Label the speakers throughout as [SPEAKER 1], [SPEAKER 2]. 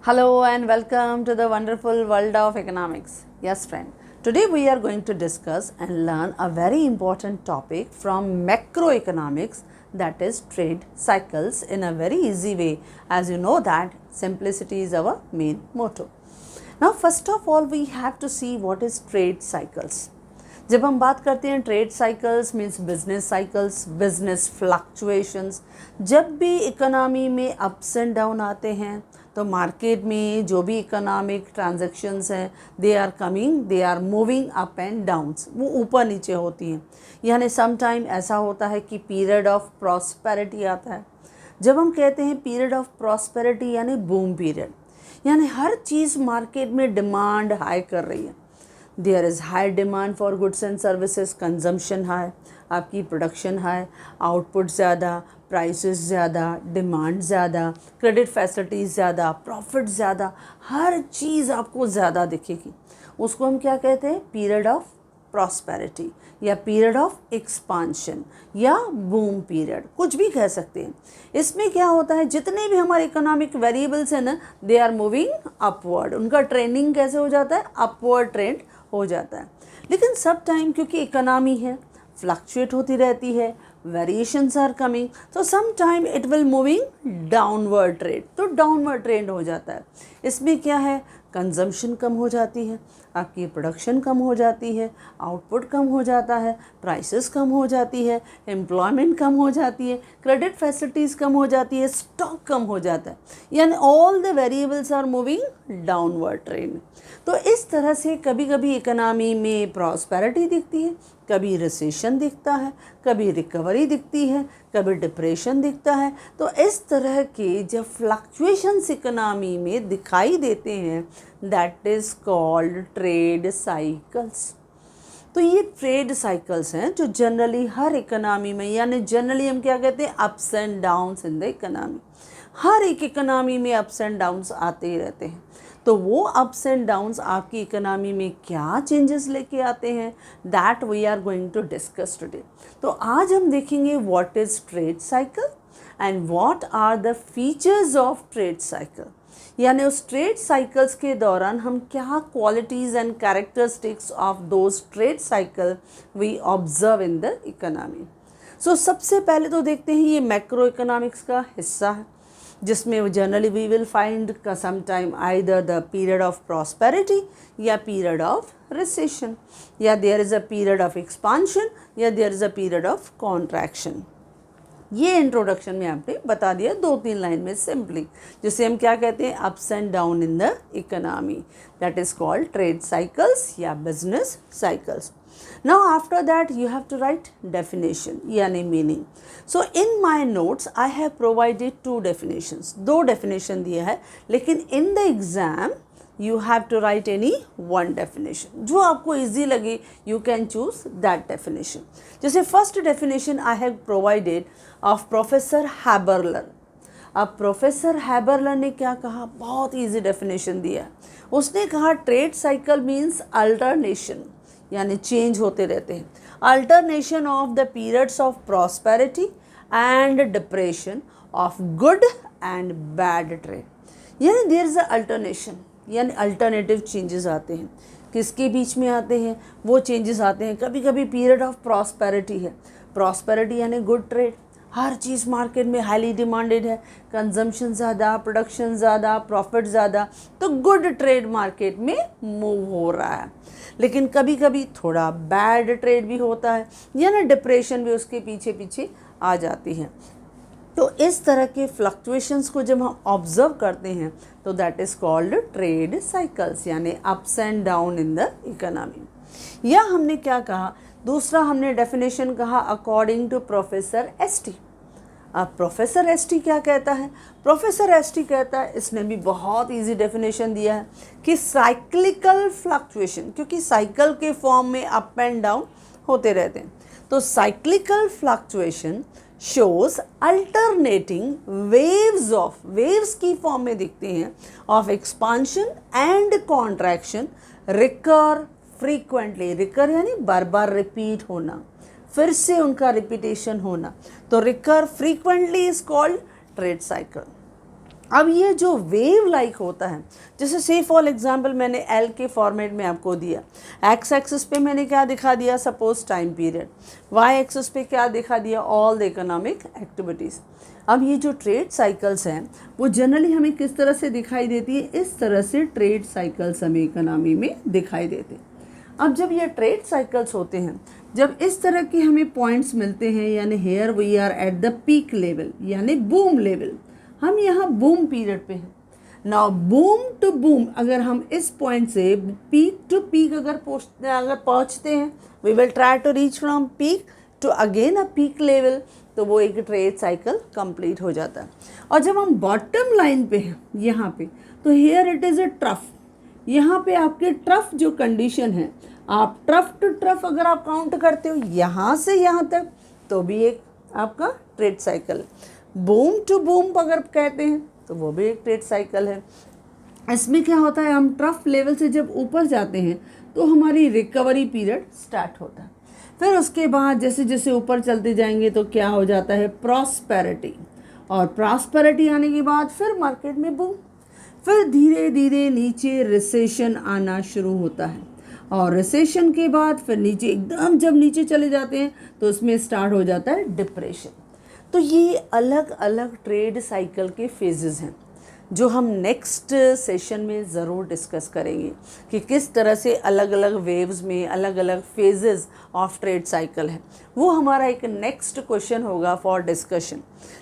[SPEAKER 1] Hello and welcome to the wonderful world of economics. Yes, friend. Today we are going to discuss and learn a very important topic from macroeconomics, that is trade cycles, in a very easy way. As you know that simplicity is our main motto. Now first of all we have to see what is trade cycles. जब हम बात करते हैं trade cycles means business cycles, business fluctuations, जब भी economy में ups and down आते हैं तो मार्केट में जो भी इकोनॉमिक ट्रांजैक्शंस हैं they are coming, they are moving up and downs, वो ऊपर नीचे होती हैं। यानी सम टाइम ऐसा होता है कि पीरियड ऑफ प्रॉस्पेरिटी आता है। जब हम कहते हैं पीरियड ऑफ प्रॉस्पेरिटी यानी बूम पीरियड, यानी हर चीज़ मार्केट में डिमांड हाई कर रही है। There is high demand for goods and services, consumption high, आपकी प्रोडक्शन हाई, आउटपुट ज़्यादा, प्राइसेस ज़्यादा, डिमांड ज़्यादा, क्रेडिट फैसिलिटीज़ ज़्यादा, प्रॉफिट ज़्यादा, हर चीज़ आपको ज़्यादा दिखेगी। उसको हम क्या कहते हैं? पीरियड ऑफ प्रॉस्पेरिटी या पीरियड ऑफ एक्सपांशन या बूम पीरियड, कुछ भी कह सकते हैं। इसमें क्या होता है, जितने भी हमारे इकोनॉमिक वेरिएबल्स हैं ना, दे आर मूविंग अपवर्ड, उनका ट्रेंडिंग कैसे हो जाता है? अपवर्ड ट्रेंड हो जाता है। लेकिन सब टाइम क्योंकि इकोनॉमी है, फ्लक्चुएट होती रहती है, वेरिएशंस आर कमिंग, तो some time it will moving downward trend, तो डाउनवर्ड ट्रेंड हो जाता है। इसमें क्या है? कंजम्पशन कम हो जाती है, आपकी प्रोडक्शन कम हो जाती है, आउटपुट कम हो जाता है, प्राइसेस कम हो जाती है, एम्प्लॉयमेंट कम हो जाती है, क्रेडिट फैसिलिटीज़ कम हो जाती है, स्टॉक कम हो जाता है, यानी all the variables are moving downward trend. तो इस तरह से कभी कभी इकोनॉमी में प्रॉस्पेरिटी दिखती है, कभी रिसेशन दिखता है, कभी रिकवरी दिखती है, कभी डिप्रेशन दिखता है। तो इस तरह के जब फ्लक्चुएशंस इकोनॉमी में दिखाई देते हैं, that is called trade cycles. तो ये ट्रेड साइकिल्स हैं जो जनरली हर इकोनॉमी में, यानी जनरली हम क्या कहते हैं? Ups and downs in the economy. हर एक इकोनॉमी में अप्स एंड डाउन्स आते ही रहते हैं। तो वो अप्स एंड डाउन्स आपकी इकोनॉमी में क्या चेंजेस लेके आते हैं, that we are going to discuss today. तो आज हम देखेंगे what is trade cycle and what are the features of trade cycle, यानी उस ट्रेड साइकिल्स के दौरान हम क्या qualities and characteristics of those trade cycle we observe in the economy. So सबसे पहले तो देखते हैं ये मैक्रो इकोनॉमिक्स का हिस्सा है, जिसमें generally we will find some time either the period of prosperity या पीरियड ऑफ रिसेशन, या there is a period of expansion या there is a period of contraction. ये इंट्रोडक्शन में आपने बता दिया 2-3 लाइन में सिंपली, जिसे हम क्या कहते हैं? Ups and down in the economy, that is called trade cycles या business cycles. Now after that you have to write definition यानी meaning. So in my notes I have provided 2 definitions, 2 definition दिया है, लेकिन in the exam you have to write any 1 definition, जो आपको easy लगे you can choose that definition. जैसे first definition I have provided of Professor Haberler. अब professor हैबरलर ने क्या कहा? बहुत ईजी डेफिनेशन दिया। उसने कहा ट्रेड साइकिल मीन्स अल्टरनेशन, यानी चेंज होते रहते हैं, alternation of the periods of prosperity and depression of good and bad trade, यानी देयर इज़ अ अल्टरनेशन, यानी अल्टरनेटिव चेंजेस आते हैं। किसके बीच में आते हैं? वो चेंजेस आते हैं कभी कभी पीरियड ऑफ प्रॉस्पेरिटी है, प्रॉस्पेरिटी यानी गुड ट्रेड, हर चीज़ मार्केट में हाईली डिमांडेड है, कंजम्पशन ज़्यादा, प्रोडक्शन ज़्यादा, प्रॉफिट ज़्यादा, तो गुड ट्रेड मार्केट में मूव हो रहा है। लेकिन कभी कभी थोड़ा बैड ट्रेड भी होता है, यानी डिप्रेशन भी उसके पीछे पीछे आ जाती है। तो इस तरह के फ्लक्चुएशंस को जब हम ऑब्जर्व करते हैं तो that is called trade cycles, यानी ups and down in the economy. या हमने क्या कहा? दूसरा हमने डेफिनेशन कहा अकॉर्डिंग टू प्रोफेसर एसटी। अब प्रोफेसर एसटी क्या कहता है? प्रोफेसर एसटी कहता है, इसने भी बहुत इजी डेफिनेशन दिया है कि साइक्लिकल फ्लक्चुएशन, क्योंकि साइकिल के फॉर्म में अप एंड डाउन होते रहते हैं, तो cyclical fluctuation shows alternating waves of, waves की फॉर्म में दिखते हैं, of expansion and contraction recur frequently, recur यानी बार बार रिपीट होना, फिर से उनका रिपीटेशन होना, तो recur frequently is called trade cycle. अब ये जो वेव लाइक होता है, जैसे से फॉर एग्जांपल मैंने एल के फॉर्मेट में आपको दिया, एक्स एक्सिस पे मैंने क्या दिखा दिया, suppose time period, Y axis पे क्या दिखा दिया, ऑल द इकोनॉमिक एक्टिविटीज़। अब ये जो ट्रेड साइकिल्स हैं वो जनरली हमें किस तरह से दिखाई देती है, इस तरह से ट्रेड साइकिल्स हमें इकोनॉमी में दिखाई देते हैं। अब जब ये ट्रेड साइकिल्स होते हैं, जब इस तरह के हमें पॉइंट्स मिलते हैं, यानी here we are at the peak level यानी बूम लेवल, हम यहाँ बूम पीरियड पे हैं। नाउ बूम टू बूम, अगर हम इस पॉइंट से पीक टू पीक अगर पहुँचते हैं, we will try to reach from peak to again a peak level, तो वो एक ट्रेड साइकिल कंप्लीट हो जाता है। और जब हम बॉटम लाइन पे हैं यहाँ पे, तो here it is a trough, यहाँ पे आपके ट्रफ जो कंडीशन है, आप ट्रफ टू ट्रफ अगर आप काउंट करते हो यहाँ से यहाँ तक, तो भी एक आपका trade cycle. Boom to boom अगर कहते हैं तो वो भी एक ट्रेड साइकिल है। इसमें क्या होता है, हम ट्रफ लेवल से जब ऊपर जाते हैं तो हमारी रिकवरी पीरियड स्टार्ट होता है। फिर उसके बाद जैसे जैसे ऊपर चलते जाएंगे तो क्या हो जाता है, प्रॉस्पेरिटी, और प्रॉस्पेरिटी आने के बाद फिर मार्केट में बूम, फिर धीरे धीरे नीचे रिसेशन आना शुरू होता है, और रिसेशन के बाद फिर नीचे एकदम जब नीचे चले जाते हैं तो उसमें स्टार्ट हो जाता है डिप्रेशन। तो ये अलग अलग ट्रेड साइकिल के फेजेस हैं जो हम नेक्स्ट सेशन में ज़रूर डिस्कस करेंगे कि किस तरह से अलग अलग वेव्स में अलग अलग फेजेस ऑफ ट्रेड साइकिल है। वो हमारा एक नेक्स्ट क्वेश्चन होगा फॉर डिस्कशन।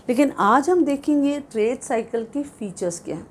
[SPEAKER 1] लेकिन आज हम देखेंगे ट्रेड साइकिल के फीचर्स क्या हैं।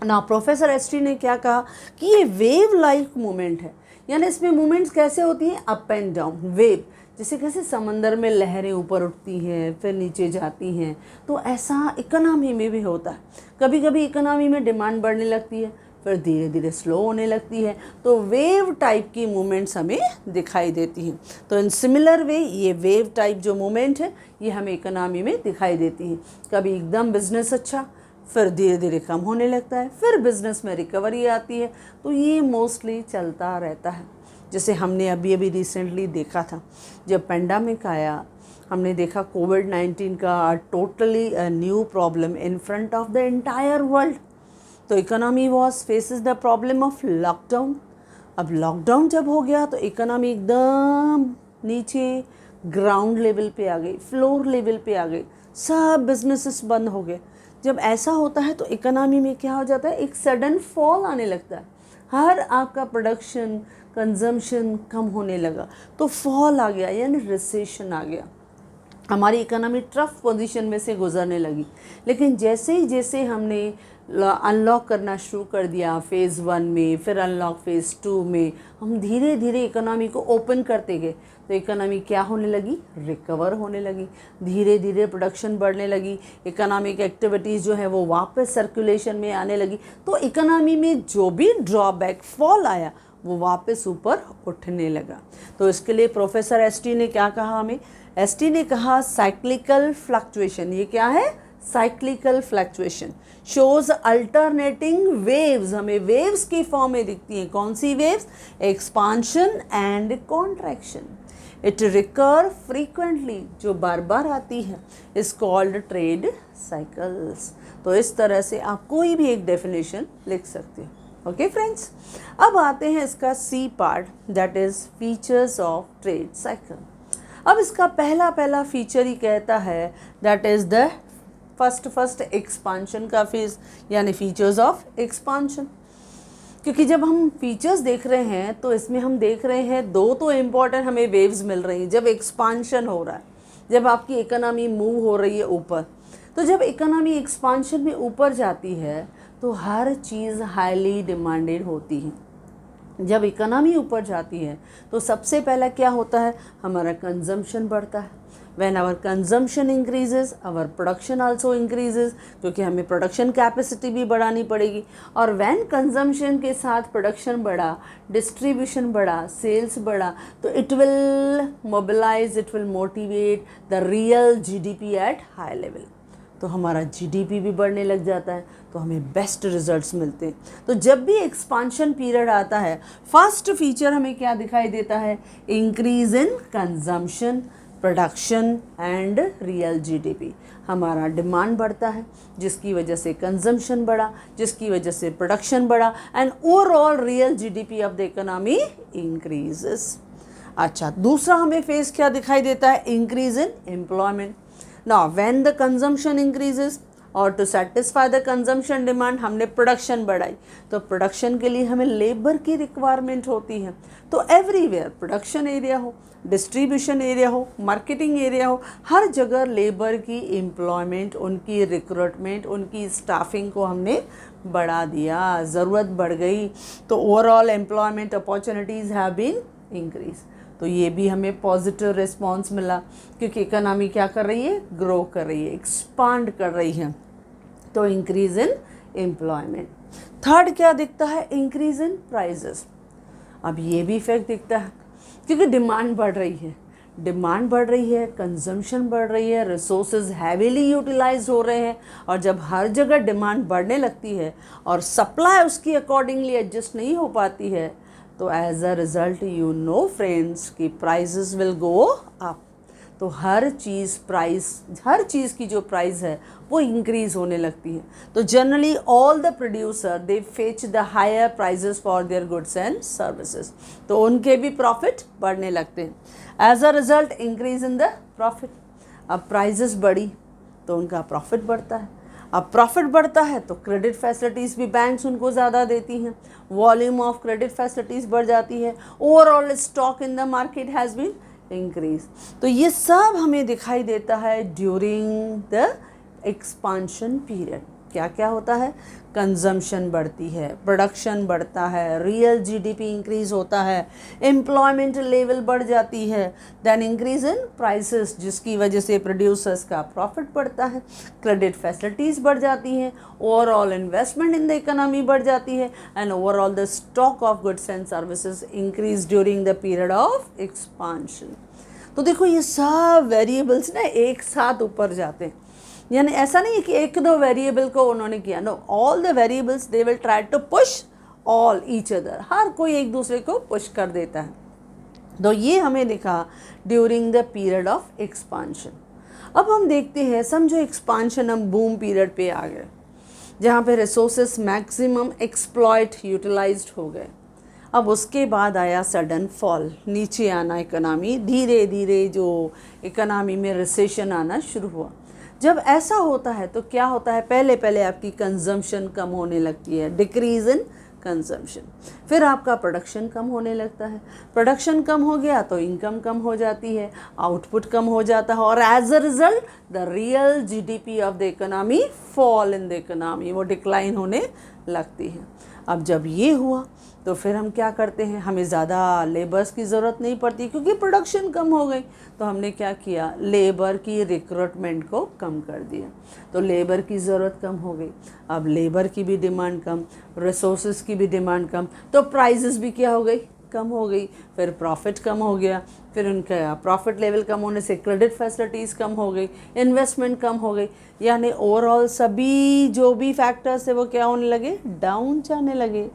[SPEAKER 1] ना प्रोफेसर एसटी ने क्या कहा कि ये वेव लाइक मूवमेंट है, यानी इसमें मूवमेंट्स कैसे होती हैं, अप एंड डाउन वेव, जैसे कैसे समंदर में लहरें ऊपर उठती हैं फिर नीचे जाती हैं, तो ऐसा इकोनॉमी में भी होता है। कभी कभी इकोनॉमी में डिमांड बढ़ने लगती है फिर धीरे धीरे स्लो होने लगती है, तो वेव टाइप की मूवमेंट्स हमें दिखाई देती हैं। तो इन सिमिलर वे ये वेव टाइप जो मूवमेंट है ये हमें इकोनॉमी में दिखाई देती हैं। कभी एकदम बिजनेस अच्छा, फिर धीरे धीरे कम होने लगता है, फिर बिजनेस में रिकवरी आती है, तो ये मोस्टली चलता रहता है। जैसे हमने अभी अभी रिसेंटली देखा था, जब पेंडेमिक आया, हमने देखा कोविड-19 का totally new problem in front of the entire world, तो economy was faces the problem of lockdown. अब लॉकडाउन जब हो गया तो इकोनॉमी एकदम नीचे ग्राउंड लेवल पे आ गई, फ्लोर लेवल पे आ गई, सब बिजनेसेस बंद हो गए। जब ऐसा होता है तो इकोनॉमी में क्या हो जाता है, एक सडन फॉल आने लगता है, हर आपका प्रोडक्शन कंजम्पशन कम होने लगा, तो फॉल आ गया यानी रिसेशन आ गया, हमारी इकोनॉमी टफ पोजीशन में से गुजरने लगी। लेकिन जैसे ही जैसे हमने अनलॉक करना शुरू कर दिया फेज़ 1 में, फिर अनलॉक फेज़ 2 में, हम धीरे धीरे इकोनॉमी को ओपन करते गए, तो इकोनॉमी क्या होने लगी, रिकवर होने लगी, धीरे धीरे प्रोडक्शन बढ़ने लगी, इकोनॉमिक एक्टिविटीज़ जो है वो वापस सर्कुलेशन में आने लगी, तो इकोनॉमी में जो भी ड्रॉबैक फॉल आया वो वापस ऊपर उठने लगा। तो इसके लिए प्रोफेसर एसटी ने क्या कहा हमें, एसटी ने कहा साइक्लिकल फ्लक्चुएशन, ये क्या है, cyclical fluctuation shows alternating waves, हमें वेव्स की फॉर्म में दिखती हैं। कौन सी waves, expansion and contraction, it recur frequently, जो बार बार आती है, इज कॉल्ड ट्रेड साइकिल्स। तो इस तरह से आप कोई भी एक डेफिनेशन लिख सकते हो। ओके फ्रेंड्स, अब आते हैं इसका C part, that is features of trade cycle. अब इसका पहला फीचर ही कहता है that is the first expansion का फेज, यानी फीचर्स ऑफ एक्सपांशन। क्योंकि जब हम फीचर्स देख रहे हैं तो इसमें हम देख रहे हैं दो तो इम्पॉर्टेंट हमें वेव्स मिल रही हैं। जब एक्सपांशन हो रहा है, जब आपकी इकोनॉमी मूव हो रही है ऊपर, तो जब इकोनॉमी एक्सपांशन में ऊपर जाती है तो हर चीज़ हाईली डिमांडेड होती है। जब इकोनॉमी ऊपर जाती है तो सबसे पहला क्या होता है, हमारा कंजम्पशन बढ़ता है। When our consumption increases our production also increases, क्योंकि हमें प्रोडक्शन कैपेसिटी भी बढ़ानी पड़ेगी। और व्हेन कंजम्पशन के साथ प्रोडक्शन बढ़ा, डिस्ट्रीब्यूशन बढ़ा, सेल्स बढ़ा, तो it will mobilise, it will motivate the real GDP at high level. तो हमारा जीडीपी भी बढ़ने लग जाता है, तो हमें बेस्ट रिजल्ट्स मिलते हैं। तो जब भी एक्सपांशन पीरियड आता है, फर्स्ट फीचर हमें क्या दिखाई देता है, increase in consumption, production and real GDP. हमारा डिमांड बढ़ता है जिसकी वजह से कंजम्पशन बढ़ा, जिसकी वजह से प्रोडक्शन बढ़ा and overall real GDP of the economy increases. अच्छा, दूसरा हमें फेस क्या दिखाई देता है? Increase in employment. Now when the consumption increases और to satisfy the consumption demand हमने प्रोडक्शन बढ़ाई, तो प्रोडक्शन के लिए हमें लेबर की रिक्वायरमेंट होती है। तो एवरीवेयर प्रोडक्शन एरिया हो, डिस्ट्रीब्यूशन एरिया हो, मार्केटिंग एरिया हो, हर जगह लेबर की एम्प्लॉयमेंट, उनकी रिक्रूटमेंट, उनकी स्टाफिंग को हमने बढ़ा दिया, ज़रूरत बढ़ गई, तो overall employment opportunities have been increase. तो ये भी हमें पॉजिटिव रिस्पॉन्स मिला क्योंकि इकोनॉमी क्या कर रही है? ग्रो कर रही है, एक्सपांड कर रही है, तो इंक्रीज इन एम्प्लॉयमेंट। थर्ड क्या दिखता है? Increase in prices. अब ये भी इफेक्ट दिखता है क्योंकि डिमांड बढ़ रही है, डिमांड बढ़ रही है, कंजम्पशन बढ़ रही है, रिसोर्सेज हैवीली यूटिलाइज हो रहे हैं, और जब हर जगह डिमांड बढ़ने लगती है और सप्लाई उसकी अकॉर्डिंगली एडजस्ट नहीं हो पाती है, तो as a result you know friends कि प्राइजेस विल गो अप। तो हर चीज़ की जो प्राइस है वो इंक्रीज़ होने लगती है। तो generally all the producer they fetch the higher prices for their goods and services, तो उनके भी प्रॉफिट बढ़ने लगते हैं। As a result increase in the profit. अब प्राइजेस बढ़ी तो उनका प्रॉफिट बढ़ता है, अब प्रॉफिट बढ़ता है तो क्रेडिट फैसिलिटीज़ भी बैंक्स उनको ज़्यादा देती हैं, वॉल्यूम ऑफ क्रेडिट फैसिलिटीज़ बढ़ जाती है, overall stock in the market has been increase. तो ये सब हमें दिखाई देता है ड्यूरिंग द एक्सपांशन पीरियड। क्या क्या होता है? कंजम्पशन बढ़ती है, प्रोडक्शन बढ़ता है, रियल जीडीपी इंक्रीज होता है, एम्प्लॉयमेंट लेवल बढ़ जाती है, देन इंक्रीज इन प्राइसेस जिसकी वजह से प्रोड्यूसर्स का प्रॉफिट बढ़ता है, क्रेडिट फैसिलिटीज़ बढ़ जाती हैं, overall investment in the economy बढ़ जाती है and overall the stock of goods and services increase during the period of expansion. तो देखो ये सब वेरिएबल्स ना एक साथ ऊपर जाते हैं, यानी ऐसा नहीं है कि एक दो वेरिएबल को उन्होंने किया, no, all the variables they will try to push all each other, हर कोई एक दूसरे को पुश कर देता है। तो ये हमें दिखा during the period of expansion. अब हम देखते हैं, समझो एक्सपांशन हम बूम पीरियड पे आ गए जहाँ पे रिसोर्सेस मैक्सिमम एक्सप्लॉयट यूटिलाइज्ड हो गए। अब उसके बाद आया सडन फॉल, नीचे आना इकोनॉमी, धीरे धीरे जो इकोनॉमी में रिसेशन आना शुरू हुआ। जब ऐसा होता है तो क्या होता है? पहले पहले आपकी कंजम्पशन कम होने लगती है, डिक्रीज इन कंजम्पशन, फिर आपका प्रोडक्शन कम होने लगता है, प्रोडक्शन कम हो गया तो इनकम कम हो जाती है, आउटपुट कम हो जाता है, और as a result the real GDP of the economy fall in the economy, वो डिक्लाइन होने लगती है। अब जब ये हुआ तो फिर हम क्या करते हैं? हमें ज़्यादा लेबर्स की ज़रूरत नहीं पड़ती क्योंकि प्रोडक्शन कम हो गई, तो हमने क्या किया? लेबर की रिक्रूटमेंट को कम कर दिया, तो लेबर की ज़रूरत कम हो गई। अब लेबर की भी डिमांड कम, रिसोर्सेज की भी डिमांड कम, तो प्राइसेस भी क्या हो गई? कम हो गई। फिर प्रॉफिट कम हो गया, फिर उनका प्रॉफिट लेवल कम होने से क्रेडिट फैसिलिटीज़ कम हो गई, इन्वेस्टमेंट कम हो गई, यानी ओवरऑल सभी जो भी फैक्टर्स है वो क्या होने लगे? डाउन जाने लगे।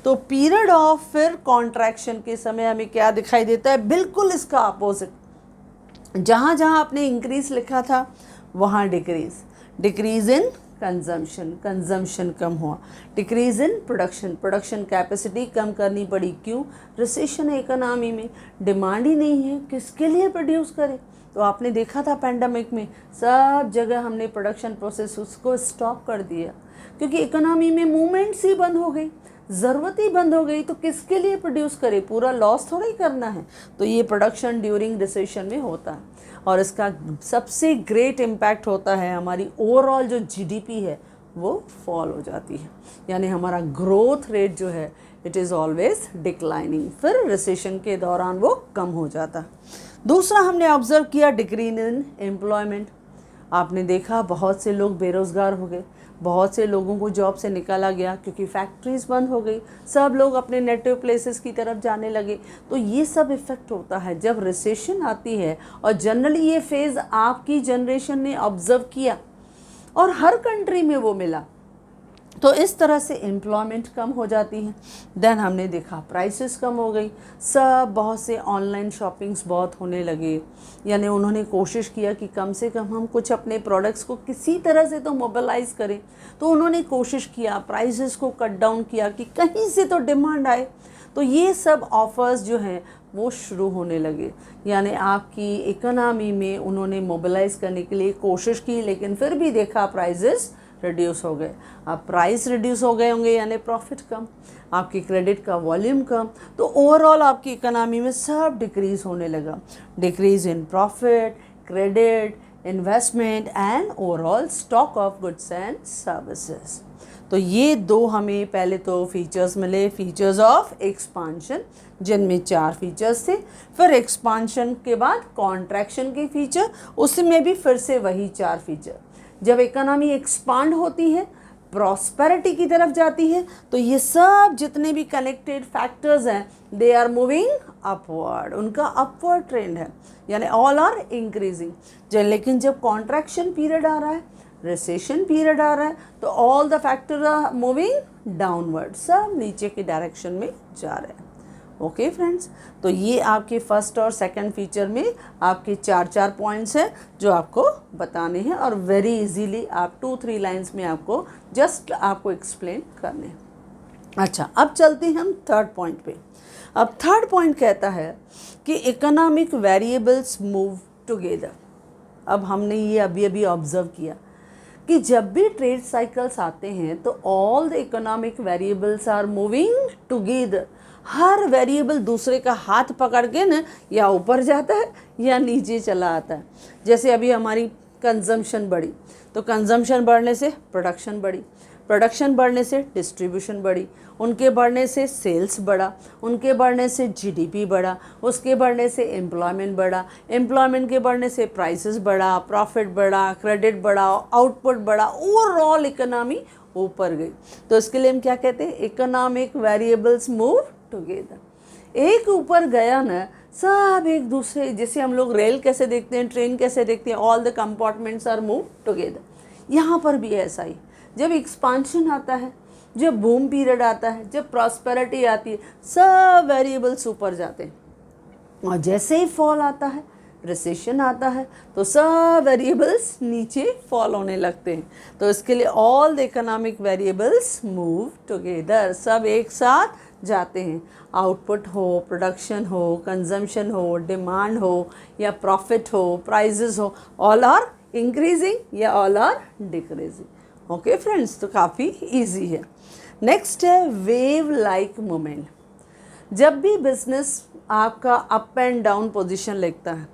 [SPEAKER 1] तो पीरियड ऑफ फिर कॉन्ट्रैक्शन के समय हमें क्या दिखाई देता है? बिल्कुल इसका अपोजिट। जहाँ जहाँ आपने इंक्रीज लिखा था वहाँ decrease, decrease in consumption, consumption कम हुआ, decrease in production, production capacity कम करनी पड़ी। क्यों? रिसेशन है इकोनॉमी में, डिमांड ही नहीं है, किसके लिए प्रोड्यूस करें? तो आपने देखा था पैंडमिक में सब जगह हमने प्रोडक्शन प्रोसेस उसको स्टॉप कर दिया क्योंकि इकोनॉमी में मूवमेंट्स ही बंद हो गई, ज़रूरत ही बंद हो गई, तो किसके लिए प्रोड्यूस करे? पूरा लॉस थोड़ा ही करना है। तो ये प्रोडक्शन ड्यूरिंग रिसेशन में होता है और इसका सबसे ग्रेट इम्पैक्ट होता है हमारी ओवरऑल जो जीडीपी है वो फॉल हो जाती है, यानी हमारा ग्रोथ रेट जो है इट इज़ ऑलवेज डिक्लाइनिंग, फिर रिसेशन के दौरान वो कम हो जाता है। दूसरा हमने ऑब्जर्व किया डिक्रीज इन एम्प्लॉयमेंट। आपने देखा बहुत से लोग बेरोज़गार हो गए, बहुत से लोगों को जॉब से निकाला गया क्योंकि फैक्ट्रीज़ बंद हो गई, सब लोग अपने नेटिव प्लेसेस की तरफ जाने लगे। तो ये सब इफ़ेक्ट होता है जब रिसेशन आती है, और जनरली ये फेज़ आपकी जनरेशन ने ऑब्ज़र्व किया और हर कंट्री में वो मिला। तो इस तरह से एम्प्लॉयमेंट कम हो जाती है। देन हमने देखा प्राइसेस कम हो गई, सब बहुत से ऑनलाइन शॉपिंग्स बहुत होने लगे, यानी उन्होंने कोशिश किया कि कम से कम हम कुछ अपने प्रोडक्ट्स को किसी तरह से तो मोबिलाइज करें। तो उन्होंने कोशिश किया, प्राइसेस को कट डाउन किया कि कहीं से तो डिमांड आए। तो ये सब ऑफ़र्स जो हैं वो शुरू होने लगे, यानी आपकी इकोनॉमी में उन्होंने मोबिलाइज करने के लिए कोशिश की, लेकिन फिर भी देखा प्राइसेस रिड्यूस हो गए। अब प्राइस रिड्यूस हो गए होंगे यानी प्रॉफिट कम, आपकी क्रेडिट का वॉल्यूम कम, तो ओवरऑल आपकी इकोनॉमी में सब डिक्रीज़ होने लगा। Decrease in profit, credit, investment and overall stock of goods and services. तो ये दो हमें पहले तो फीचर्स मिले, फीचर्स ऑफ एक्सपांशन, जिनमें 4 फीचर्स थे। फिर एक्सपांशन के बाद कॉन्ट्रैक्शन के फीचर, उसमें भी फिर से वही 4 फीचर। जब इकोनॉमी एक्सपांड होती है, प्रॉस्पेरिटी की तरफ जाती है, तो ये सब जितने भी कनेक्टेड फैक्टर्स हैं दे आर मूविंग अपवर्ड, उनका अपवर्ड ट्रेंड है, यानी ऑल आर इंक्रीजिंग। लेकिन जब कॉन्ट्रैक्शन पीरियड आ रहा है, रिसेशन पीरियड आ रहा है, तो all the factor are moving downward, सब नीचे की डायरेक्शन में जा रहे हैं। ओके फ्रेंड्स, तो ये आपके फर्स्ट और सेकंड फीचर में आपके 4 पॉइंट्स हैं जो आपको बताने हैं, और वेरी इजीली आप 2-3 लाइंस में आपको जस्ट आपको एक्सप्लेन करने हैं। अच्छा, अब चलते हैं हम थर्ड पॉइंट पे। अब थर्ड पॉइंट कहता है कि इकोनॉमिक वेरिएबल्स मूव टुगेदर। अब हमने ये अभी अभी ऑब्जर्व किया कि जब भी ट्रेड साइकिल्स आते हैं तो all the economic variables are moving together. हर वेरिएबल दूसरे का हाथ पकड़ के ना या ऊपर जाता है या नीचे चला आता है। जैसे अभी हमारी कंजम्पशन बढ़ी, तो कंजम्पशन बढ़ने से प्रोडक्शन बढ़ी, प्रोडक्शन बढ़ने से डिस्ट्रीब्यूशन बढ़ी, उनके बढ़ने से सेल्स बढ़ा, उनके बढ़ने से जीडीपी बढ़ा, उसके बढ़ने से एम्प्लॉयमेंट बढ़ा, एम्प्लॉयमेंट के बढ़ने से प्राइसेस बढ़ा, प्रॉफिट बढ़ा, क्रेडिट बढ़ा, आउटपुट बढ़ा, ओवरऑल इकोनॉमी ऊपर गई। तो इसके लिए हम क्या कहते हैं, इकोनॉमिक वेरिएबल्स मूव टुगेदर। एक ऊपर गया ना, सब एक दूसरे, जैसे हम लोग रेल कैसे देखते हैं, ट्रेन कैसे देखते हैं, all the compartments are move together. यहाँ पर भी ऐसा ही, जब एक्सपांशन आता है, जब बूम पीरियड आता है, जब प्रॉस्पेरिटी आती है, सब वेरिएबल्स ऊपर जाते हैं, और जैसे ही फॉल आता है, रिसेशन आता है, तो सब वेरिएबल्स नीचे फॉल होने लगते हैं। तो इसके लिए all the economic variables move together, सब एक साथ जाते हैं। आउटपुट हो, प्रोडक्शन हो, कंजम्पशन हो, डिमांड हो या प्रॉफिट हो, प्राइजेस हो, ऑल आर इंक्रीजिंग या all are decreasing. Okay friends, तो काफ़ी इजी है। नेक्स्ट है वेव लाइक मोमेंट। जब भी बिजनेस आपका अप एंड डाउन पोजीशन लेता है,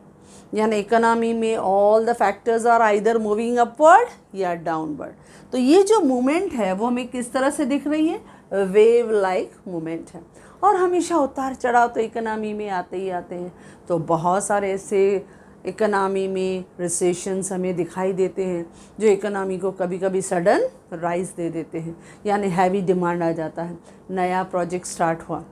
[SPEAKER 1] यानी इकोनॉमी में all the factors are either moving upward या डाउनवर्ड, तो ये जो मूवमेंट है वो हमें किस तरह से दिख रही है, वेव लाइक मूवमेंट है। और हमेशा उतार चढ़ाव तो इकोनॉमी में आते ही आते हैं। तो बहुत सारे ऐसे इकोनॉमी में रिसेशंस हमें दिखाई देते हैं जो इकोनॉमी को कभी कभी सडन राइज दे देते हैं, यानी हैवी डिमांड आ जाता है, नया प्रोजेक्ट स्टार्ट हुआ,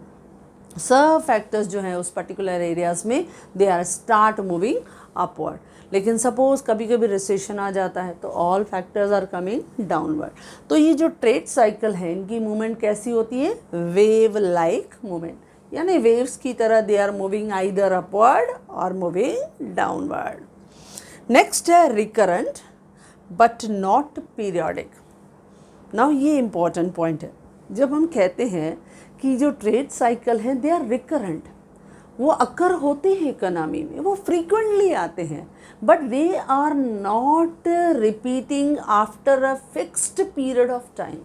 [SPEAKER 1] सब फैक्टर्स जो हैं उस पर्टिकुलर एरियाज़ में they are start moving upward. लेकिन सपोज कभी कभी रिसेशन आ जाता है तो all factors are coming downward. तो ये जो ट्रेड साइकिल है इनकी मूवमेंट कैसी होती है, वेव लाइक मूवमेंट, यानी वेव्स की तरह they are moving either upward और मूविंग डाउनवर्ड। नेक्स्ट है recurrent but not periodic. Now ये इम्पॉर्टेंट पॉइंट है। जब हम कहते हैं कि जो ट्रेड साइकिल हैं दे आर रिकरेंट, वो अकर होते हैं इकोनॉमी में, वो फ्रीक्वेंटली आते हैं, but they are not repeating after a fixed period of time,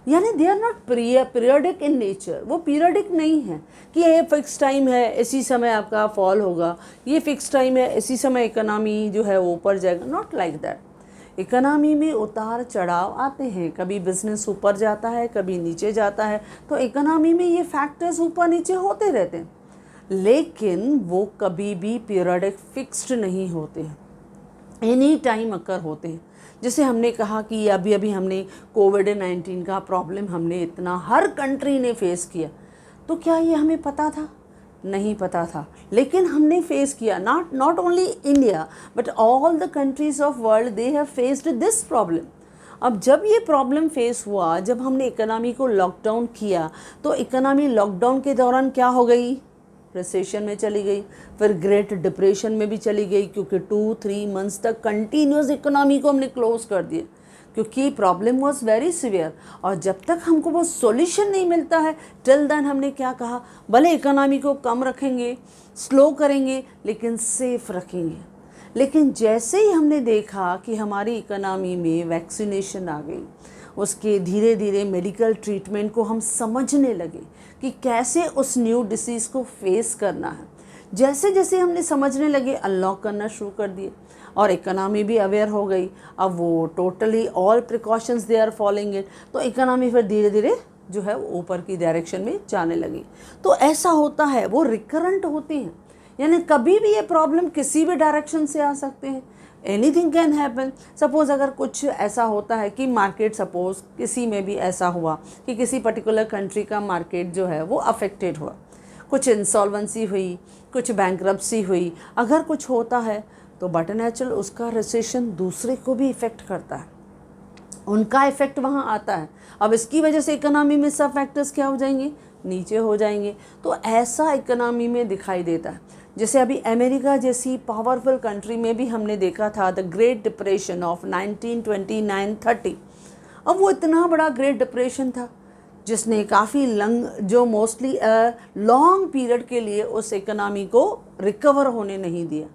[SPEAKER 1] यानी they are not periodic in nature. वो पीरियडिक नहीं है कि ये फिक्स टाइम है इसी समय आपका फॉल होगा, ये फिक्स टाइम है इसी समय इकोनॉमी जो है वो ऊपर जाएगा, नॉट लाइक दैट। इकोनॉमी में उतार चढ़ाव आते हैं, कभी बिजनेस ऊपर जाता है, कभी नीचे जाता है, तो इकोनॉमी में ये फैक्टर्स ऊपर नीचे होते रहते हैं, लेकिन वो कभी भी पीरियडिक फिक्स्ड नहीं होते हैं, एनी टाइम अकर होते हैं। जैसे हमने कहा कि अभी अभी हमने कोविड-19 का प्रॉब्लम हमने इतना हर कंट्री ने फेस किया, तो क्या ये हमें पता था? नहीं पता था, लेकिन हमने फेस किया। Not only India but all the countries of world they have faced this problem. अब जब ये प्रॉब्लम फेस हुआ, जब हमने इकोनॉमी को लॉकडाउन किया, तो इकोनॉमी लॉकडाउन के दौरान क्या हो गई, रिसेशन में चली गई, फिर ग्रेट डिप्रेशन में भी चली गई, क्योंकि 2-3 मंथ्स तक कंटिन्यूस इकोनॉमी को हमने क्लोज कर दिया, क्योंकि प्रॉब्लम वॉज वेरी सीवियर। और जब तक हमको वो सॉल्यूशन नहीं मिलता है, टिल देन हमने क्या कहा, भले इकोनॉमी को कम रखेंगे, स्लो करेंगे, लेकिन सेफ रखेंगे। लेकिन जैसे ही हमने देखा कि हमारी इकोनॉमी में वैक्सीनेशन आ गई, उसके धीरे धीरे मेडिकल ट्रीटमेंट को हम समझने लगे कि कैसे उस न्यू डिसीज़ को फेस करना है, जैसे जैसे हमने समझने लगे, अनलॉक करना शुरू कर दिए और इकोनॉमी भी अवेयर हो गई। अब वो totally all precautions they are following it, तो इकोनॉमी फिर धीरे धीरे जो है ऊपर की डायरेक्शन में जाने लगी। तो ऐसा होता है, वो रिकरेंट होती हैं, यानी कभी भी ये प्रॉब्लम किसी भी डायरेक्शन से आ सकते हैं, एनीथिंग कैन हैपन। सपोज़ अगर कुछ ऐसा होता है कि मार्केट, सपोज़ किसी में भी ऐसा हुआ कि किसी पर्टिकुलर कंट्री का मार्केट जो है वो अफेक्टेड हुआ, कुछ इंसॉल्वेंसी हुई, कुछ बैंकरप्सी हुई, अगर कुछ होता है तो बट नेचुरल उसका रिसेशन दूसरे को भी इफ़ेक्ट करता है, उनका इफ़ेक्ट वहाँ आता है। अब इसकी वजह से इकोनॉमी में सब फैक्टर्स क्या हो जाएंगे, नीचे हो जाएंगे। तो ऐसा इकोनॉमी में दिखाई देता है। जैसे अभी अमेरिका जैसी पावरफुल कंट्री में भी हमने देखा था द ग्रेट डिप्रेशन ऑफ 1929-30। अब वो इतना बड़ा ग्रेट डिप्रेशन था जिसने काफ़ी जो मोस्टली लॉन्ग पीरियड के लिए उस इकोनॉमी को रिकवर होने नहीं दिया।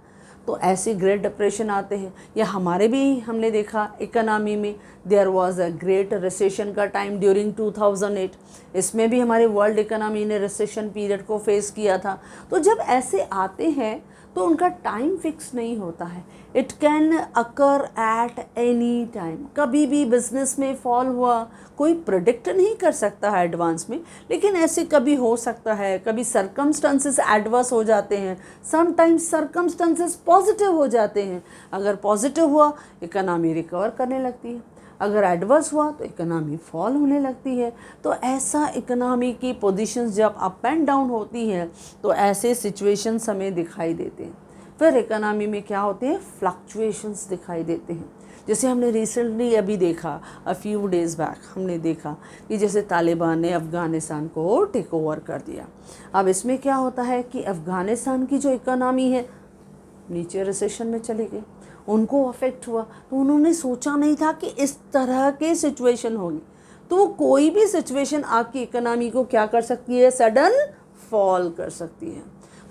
[SPEAKER 1] तो ऐसे ग्रेट डिप्रेशन आते हैं, या हमारे भी हमने देखा इकोनॉमी में there was a great recession का टाइम ड्यूरिंग 2008। इसमें भी हमारे वर्ल्ड इकोनॉमी ने रिसेशन पीरियड को फेस किया था। तो जब ऐसे आते हैं तो उनका टाइम फिक्स नहीं होता है, it can occur at any time. कभी भी बिजनेस में फॉल हुआ, कोई प्रेडिक्ट नहीं कर सकता है एडवांस में, लेकिन ऐसे कभी हो सकता है। कभी सर्कमस्टांसेस एडवर्स हो जाते हैं, समटाइम्स सर्कमस्टांसेस पॉजिटिव हो जाते हैं। अगर पॉजिटिव हुआ इकोनॉमी रिकवर करने लगती है, अगर एडवर्स हुआ तो इकोनॉमी फॉल होने लगती है। तो ऐसा इकोनॉमी की पोजीशंस जब अप एंड डाउन होती हैं तो ऐसे सिचुएशंस हमें दिखाई देते हैं। फिर इकोनॉमी में क्या होते हैं, फ्लक्चुएशंस दिखाई देते हैं। जैसे हमने रिसेंटली अभी देखा, अ फ्यू डेज़ बैक हमने देखा कि जैसे तालिबान ने अफ़गानिस्तान को टेक ओवर कर दिया। अब इसमें क्या होता है कि अफ़गानिस्तान की जो इकोनॉमी है नीचे रिसेशन में चली गई, उनको अफेक्ट हुआ। तो उन्होंने सोचा नहीं था कि इस तरह के सिचुएशन होगी। तो कोई भी सिचुएशन आपकी इकोनॉमी को क्या कर सकती है, सडन फॉल कर सकती है।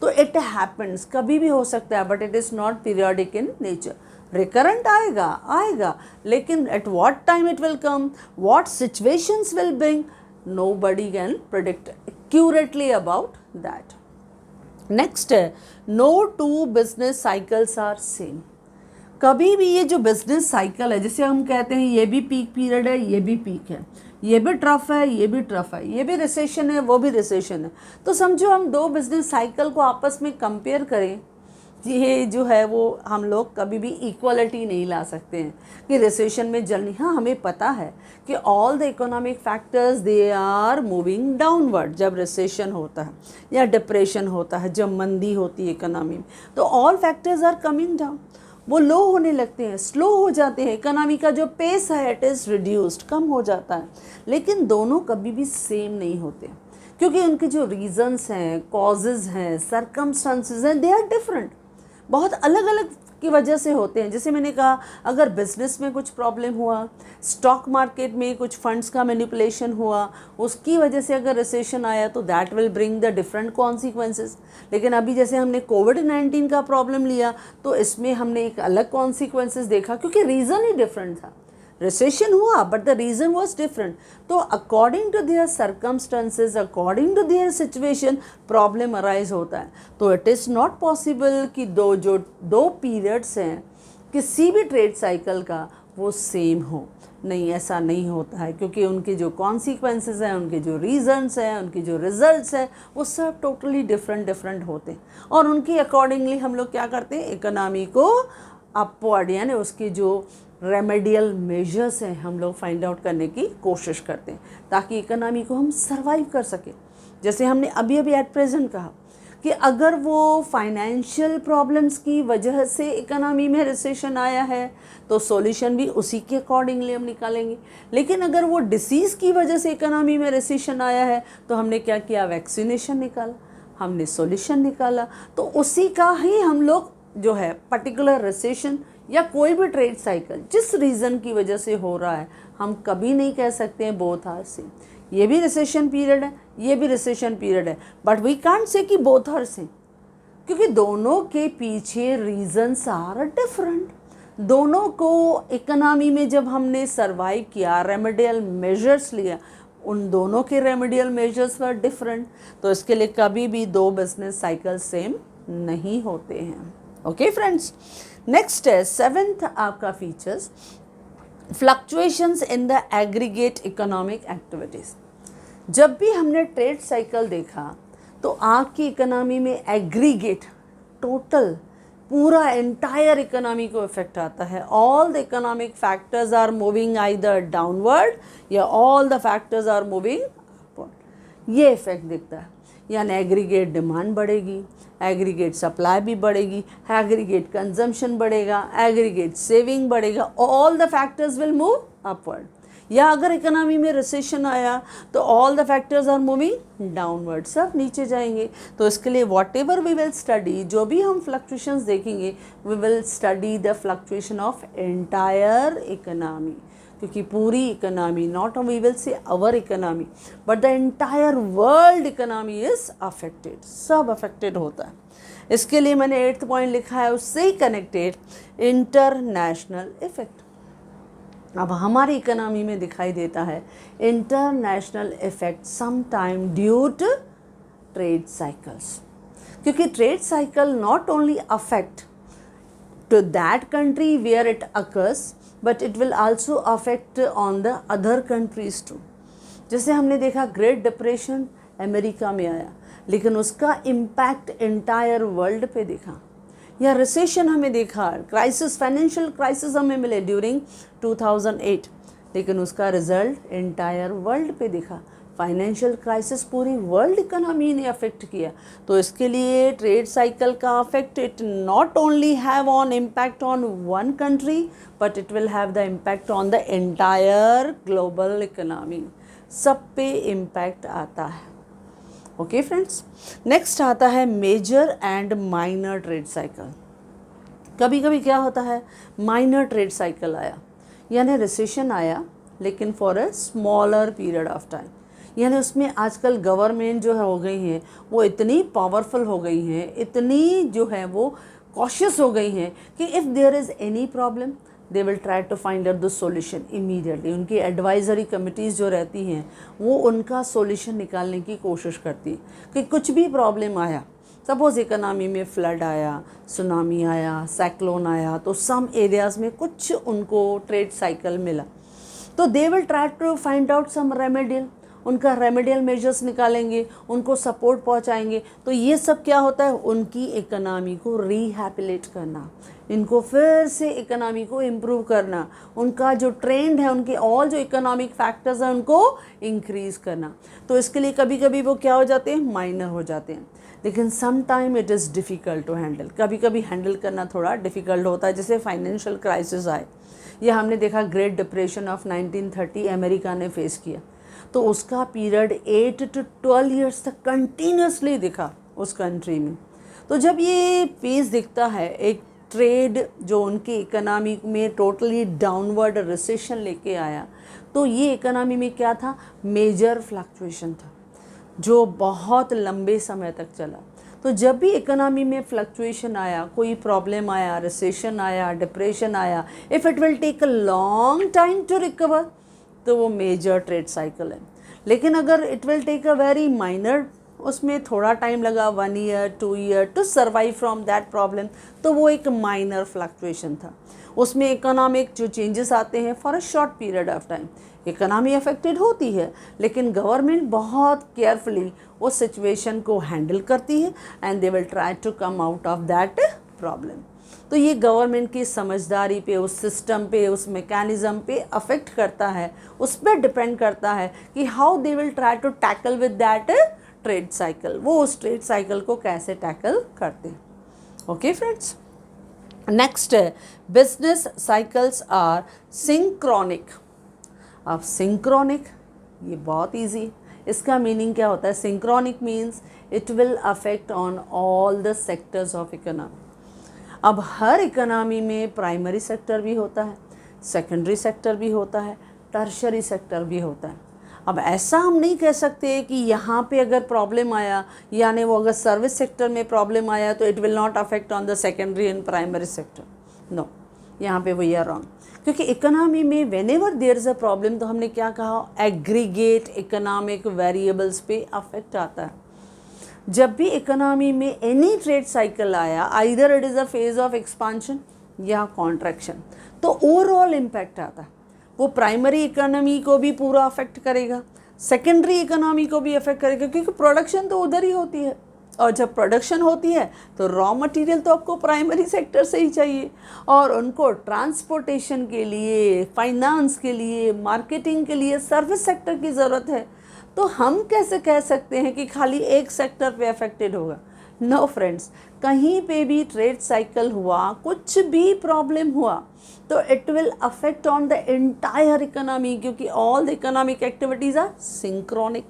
[SPEAKER 1] तो इट हैपन्स, कभी भी हो सकता है, but it is not periodic in nature. Recurrent आएगा, लेकिन at what time it will come, what situations will bring, nobody can predict accurately about that. Next है, no two business cycles are same. कभी भी ये जो business cycle है, जैसे हम कहते हैं ये भी पीक पीरियड है, ये भी पीक है, ये भी ट्रफ है, ये भी ट्रफ है, ये भी रिसेशन है, वो भी रिसेशन है। तो समझो हम दो बिजनेस साइकिल को आपस में कंपेयर करें, ये जो है वो हम लोग कभी भी इक्वलिटी नहीं ला सकते हैं कि रिसेशन में जल्दी। हाँ, हमें पता है कि all the economic factors they are moving downward जब रिसेशन होता है या डिप्रेशन होता है, जब मंदी होती है इकोनॉमी में, तो all factors are coming down, वो लो होने लगते हैं, स्लो हो जाते हैं। इकोनॉमी का जो पेस है इट इज़ रिड्यूस्ड, कम हो जाता है। लेकिन दोनों कभी भी सेम नहीं होते, क्योंकि उनके जो रीजंस हैं, कॉजेज़ हैं, सर्कमस्टांसेस हैं, दे आर डिफरेंट, बहुत अलग अलग की वजह से होते हैं। जैसे मैंने कहा, अगर बिजनेस में कुछ प्रॉब्लम हुआ, स्टॉक मार्केट में कुछ फंड्स का मैनिपुलेशन हुआ, उसकी वजह से अगर रिसेशन आया तो that will bring the different consequences. लेकिन अभी जैसे हमने कोविड-19 का प्रॉब्लम लिया तो इसमें हमने एक अलग कॉन्सिक्वेंसेस देखा, क्योंकि रीज़न ही डिफरेंट था। रिसेशन हुआ but the reason was different. तो according to their circumstances, according to their situation problem arise होता है। तो इट इज़ नॉट पॉसिबल कि दो पीरियड्स हैं किसी भी ट्रेड साइकिल का वो सेम हो। नहीं, ऐसा नहीं होता है, क्योंकि उनके जो कॉन्सिक्वेंसेस हैं, उनके जो रीजंस हैं, उनके जो रिजल्ट्स हैं, वो सब टोटली डिफरेंट होते हैं। और उनकी अकॉर्डिंगली हम लोग क्या करते हैं, इकोनॉमी को अपवर्ड यानी उसकी जो रेमेडियल मेजर्स हैं हम लोग फाइंड आउट करने की कोशिश करते हैं, ताकि इकोनॉमी को हम सर्वाइव कर सकें। जैसे हमने अभी एट प्रेजेंट कहा कि अगर वो फाइनेंशियल प्रॉब्लम्स की वजह से इकोनॉमी में रिसेशन आया है तो सॉल्यूशन भी उसी के अकॉर्डिंगली हम निकालेंगे। लेकिन अगर वो डिसीज़ की वजह से इकोनॉमी में रिसेशन आया है तो हमने क्या किया, वैक्सीनेशन निकाला, हमने सॉल्यूशन निकाला। तो उसी का ही हम लोग जो है पर्टिकुलर रिसेशन या कोई भी ट्रेड साइकिल जिस रीज़न की वजह से हो रहा है, हम कभी नहीं कह सकते हैं बोथ आर सेम। ये भी रिसेशन पीरियड है, ये भी रिसेशन पीरियड है, बट वी कांट से कि बोथ आर सेम, क्योंकि दोनों के पीछे रीजंस आर डिफरेंट। दोनों को इकोनॉमी में जब हमने सरवाइव किया, रेमेडियल मेजर्स लिया, उन दोनों के रेमेडियल मेजर्स वर डिफरेंट। तो इसके लिए कभी भी दो बिजनेस साइकिल सेम नहीं होते हैं। ओके फ्रेंड्स, नेक्स्ट है 7th आपका features, fluctuations in the aggregate economic activities. जब भी हमने ट्रेड साइकिल देखा तो आपकी इकोनॉमी में एग्रीगेट टोटल पूरा एंटायर इकोनॉमी को इफेक्ट आता है। All the economic factors are moving either downward या all the factors are moving upward, ये इफेक्ट दिखता है। यानी एग्रीगेट डिमांड बढ़ेगी, एग्रीगेट सप्लाई भी बढ़ेगी, एग्रीगेट कंजम्पशन बढ़ेगा, एग्रीगेट सेविंग बढ़ेगा, all the factors will move upward. या अगर इकोनॉमी में रिसेशन आया तो all the factors are moving downward, सब नीचे जाएंगे। तो इसके लिए whatever we will study, जो भी हम फ्लक्चुएशंस देखेंगे, we will study the fluctuation of entire economy, क्योंकि पूरी economy, not we will say our economy but the entire world economy is affected, सब अफेक्टेड होता है। इसके लिए मैंने 8th पॉइंट लिखा है, उससे ही कनेक्टेड इंटरनेशनल इफेक्ट। अब हमारी इकोनॉमी में दिखाई देता है international effect some time due to trade cycles, क्योंकि trade cycle not only affect to that country where it occurs but it will also affect on the other countries too. जैसे हमने देखा ग्रेट डिप्रेशन अमेरिका में आया, लेकिन उसका impact entire world पे दिखा। या रिसेशन हमें देखा, क्राइसिस, फाइनेंशियल क्राइसिस हमें मिले ड्यूरिंग 2008, लेकिन उसका रिजल्ट एंटायर वर्ल्ड पे दिखा। फाइनेंशियल क्राइसिस पूरी वर्ल्ड इकोनॉमी ने अफेक्ट किया। तो इसके लिए ट्रेड साइकिल का affect it not only have on impact on one country but it will have the impact on the entire global economy, सब पे इम्पैक्ट आता है। ओके फ्रेंड्स, नेक्स्ट आता है major and minor trade cycle. कभी कभी क्या होता है, माइनर ट्रेड साइकिल आया यानी रिसेशन आया, लेकिन for a smaller period of time. यानी उसमें आजकल गवर्नमेंट जो है हो गई हैं वो इतनी पावरफुल हो गई हैं, इतनी जो है वो कॉशियस हो गई हैं कि if there is any problem they will try to find out the solution immediately. उनकी एडवाइजरी कमिटीज़ जो रहती हैं वो उनका सॉल्यूशन निकालने की कोशिश करती है कि कुछ भी प्रॉब्लम आया, सपोज़ इकोनॉमी में फ्लड आया, सुनामी आया, साइक्लोन आया, तो सम एरियाज़ में कुछ उनको ट्रेड साइकिल मिला तो they will try to find out some remedial, उनका रेमेडियल मेजर्स निकालेंगे, उनको सपोर्ट पहुंचाएंगे। तो ये सब क्या होता है, उनकी इकोनॉमी को रिहैबिलिट करना, इनको फिर से इकोनॉमी को इम्प्रूव करना, उनका जो ट्रेंड है, उनके ऑल जो इकोनॉमिक फैक्टर्स हैं उनको इंक्रीज़ करना। तो इसके लिए कभी कभी वो क्या हो जाते हैं, माइनर हो जाते हैं, लेकिन some time it is difficult to handle. कभी कभी हैंडल करना थोड़ा डिफ़िकल्ट होता है। जैसे फाइनेंशियल क्राइसिस आए, यह हमने देखा ग्रेट डिप्रेशन ऑफ 1930 अमेरिका ने फेस किया, तो उसका पीरियड 8 to 12 ईयर्स तक कंटिन्यूसली दिखा उस कंट्री में। तो जब ये फेज दिखता है, एक ट्रेड जो उनकी इकोनॉमी में टोटली डाउनवर्ड रिसेशन लेके आया, तो ये इकोनॉमी में क्या था, मेजर फ्लक्चुएशन था जो बहुत लंबे समय तक चला। तो जब भी इकोनॉमी में फ्लक्चुएशन आया, कोई प्रॉब्लम आया, रिसेशन आया, डिप्रेशन आया, if it will take a long time to recover तो वो मेजर ट्रेड साइकिल है। लेकिन अगर it will take a very minor, उसमें थोड़ा टाइम लगा, 1 year 2 year to survive from that problem, तो वो एक माइनर फ्लक्चुएशन था। उसमें इकोनॉमिक जो चेंजेस आते हैं for a short period of time, economy affected होती है, लेकिन गवर्नमेंट बहुत केयरफुली उस सिचुएशन को हैंडल करती है and they will try to come out of that problem. तो ये गवर्नमेंट की समझदारी पे, उस सिस्टम पे, उस मैकेनिज़्म पे अफेक्ट करता है, उस पर डिपेंड करता है कि how they will try to tackle with that trade cycle, वो उस ट्रेड साइकिल को कैसे टैकल करते हैं। ओके फ्रेंड्स, नेक्स्ट है बिजनेस साइकिल्स आर सिंक्रोनिक। अब सिंक्रोनिक ये बहुत ईजी, इसका मीनिंग क्या होता है? Synchronic means it will affect on all the sectors of economy. अब हर इकोनॉमी में प्राइमरी सेक्टर भी होता है, सेकेंडरी सेक्टर भी होता है, टर्शरी सेक्टर भी होता है। अब ऐसा हम नहीं कह सकते कि यहाँ पे अगर प्रॉब्लम आया, यानी वो अगर सर्विस सेक्टर में प्रॉब्लम आया तो it will not affect on the secondary and primary sector. No, यहाँ पे वी आर रॉन्ग, क्योंकि इकोनॉमी में whenever there is a problem तो हमने क्या कहा, एग्रीगेट इकोनॉमिक वेरिएबल्स पे अफेक्ट आता है। जब भी इकोनॉमी में एनी ट्रेड साइकिल आया, either it is a phase of expansion या कॉन्ट्रैक्शन, तो ओवरऑल इम्पैक्ट आता है। वो प्राइमरी इकोनॉमी को भी पूरा अफेक्ट करेगा, सेकेंडरी इकोनॉमी को भी अफेक्ट करेगा, क्योंकि प्रोडक्शन तो उधर ही होती है, और जब प्रोडक्शन होती है तो रॉ मटेरियल तो आपको प्राइमरी सेक्टर से ही चाहिए, और उनको ट्रांसपोर्टेशन के लिए, फाइनेंस के लिए, मार्केटिंग के लिए सर्विस सेक्टर की ज़रूरत है। तो हम कैसे कह सकते हैं कि खाली एक सेक्टर पे अफेक्टेड होगा? नो फ्रेंड्स, कहीं पे भी ट्रेड साइकिल हुआ, कुछ भी प्रॉब्लम हुआ, तो it will affect on the entire economy, क्योंकि all the economic activities are synchronic,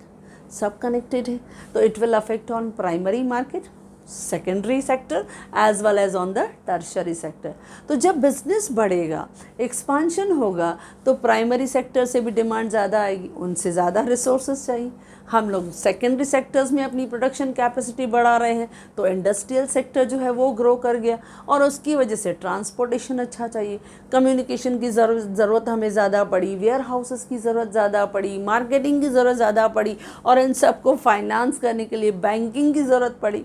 [SPEAKER 1] सब कनेक्टेड है। तो it will affect on primary market, secondary sector as well as on the tertiary sector. तो जब बिजनेस बढ़ेगा, expansion होगा, तो primary sector से भी डिमांड ज़्यादा आएगी, उनसे ज़्यादा रिसोर्सेज चाहिए। हम लोग सेकेंडरी सेक्टर्स में अपनी प्रोडक्शन कैपेसिटी बढ़ा रहे हैं, तो इंडस्ट्रियल सेक्टर जो है वो ग्रो कर गया, और उसकी वजह से ट्रांसपोर्टेशन अच्छा चाहिए, कम्युनिकेशन की ज़रूरत हमें ज़्यादा पड़ी, वेयर हाउसेस की ज़रूरत ज़्यादा पड़ी, मार्केटिंग की ज़रूरत ज़्यादा पड़ी, और इन सबको फाइनेंस करने के लिए बैंकिंग की ज़रूरत पड़ी।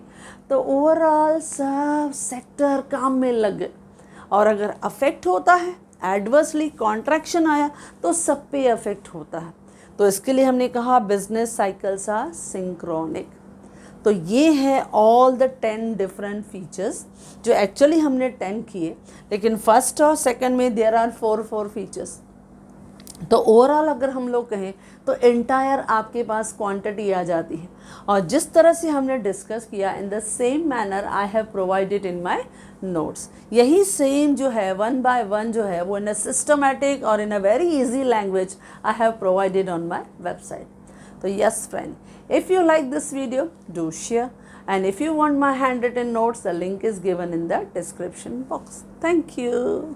[SPEAKER 1] तो ओवरऑल सब सेक्टर काम में लग गए, और अगर अफेक्ट होता है, एडवर्सली कॉन्ट्रैक्शन आया, तो सब पे अफेक्ट होता है। तो इसके लिए हमने कहा बिजनेस साइकिल्स आर सिंक्रोनिक। तो ये है ऑल द 10 डिफरेंट फीचर्स, जो एक्चुअली हमने 10 किए, लेकिन फर्स्ट और सेकंड में देयर आर 4 फीचर्स। तो ओवरऑल अगर हम लोग कहें तो एंटायर आपके पास क्वांटिटी आ जाती है, और जिस तरह से हमने डिस्कस किया, in the same manner I have provided in my notes. यही सेम जो है 1 by 1 जो है वो इन अ सिस्टमैटिक और in a very easy language I have provided on my website. तो yes friend, if you like this video, do share, and if you want my handwritten notes, the link is given in the description box. Thank you.